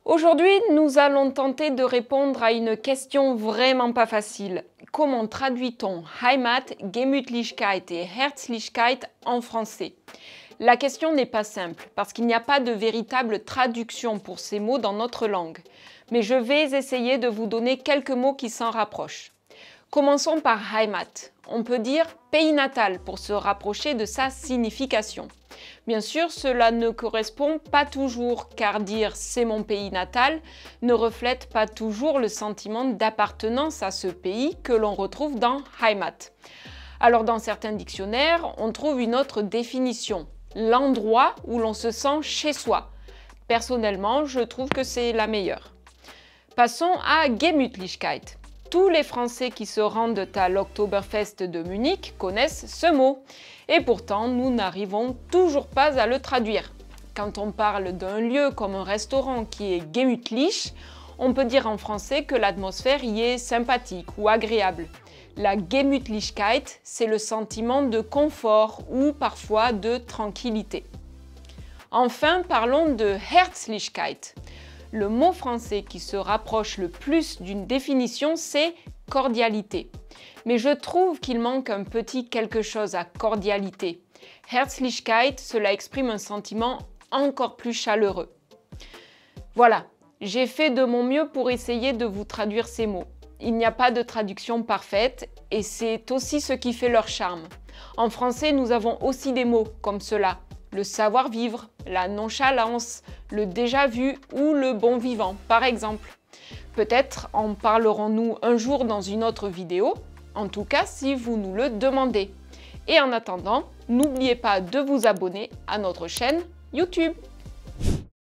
Aujourd'hui, nous allons tenter de répondre à une question vraiment pas facile. Comment traduit-on Heimat, Gemütlichkeit et Herzlichkeit en français? La question n'est pas simple, parce qu'il n'y a pas de véritable traduction pour ces mots dans notre langue. Mais je vais essayer de vous donner quelques mots qui s'en rapprochent. Commençons par Heimat. On peut dire pays natal pour se rapprocher de sa signification. Bien sûr, cela ne correspond pas toujours, car dire c'est mon pays natal ne reflète pas toujours le sentiment d'appartenance à ce pays que l'on retrouve dans Heimat. Alors dans certains dictionnaires, on trouve une autre définition, l'endroit où l'on se sent chez soi. Personnellement, je trouve que c'est la meilleure. Passons à Gemütlichkeit. Tous les Français qui se rendent à l'Oktoberfest de Munich connaissent ce mot. Et pourtant, nous n'arrivons toujours pas à le traduire. Quand on parle d'un lieu comme un restaurant qui est gemütlich, on peut dire en français que l'atmosphère y est sympathique ou agréable. La Gemütlichkeit, c'est le sentiment de confort ou parfois de tranquillité. Enfin, parlons de Herzlichkeit. Le mot français qui se rapproche le plus d'une définition, c'est cordialité. Mais je trouve qu'il manque un petit quelque chose à cordialité. Herzlichkeit, cela exprime un sentiment encore plus chaleureux. Voilà, j'ai fait de mon mieux pour essayer de vous traduire ces mots. Il n'y a pas de traduction parfaite et c'est aussi ce qui fait leur charme. En français, nous avons aussi des mots comme cela. Le savoir-vivre, la nonchalance, le déjà-vu ou le bon vivant, par exemple. Peut-être en parlerons-nous un jour dans une autre vidéo, en tout cas si vous nous le demandez. Et en attendant, n'oubliez pas de vous abonner à notre chaîne YouTube.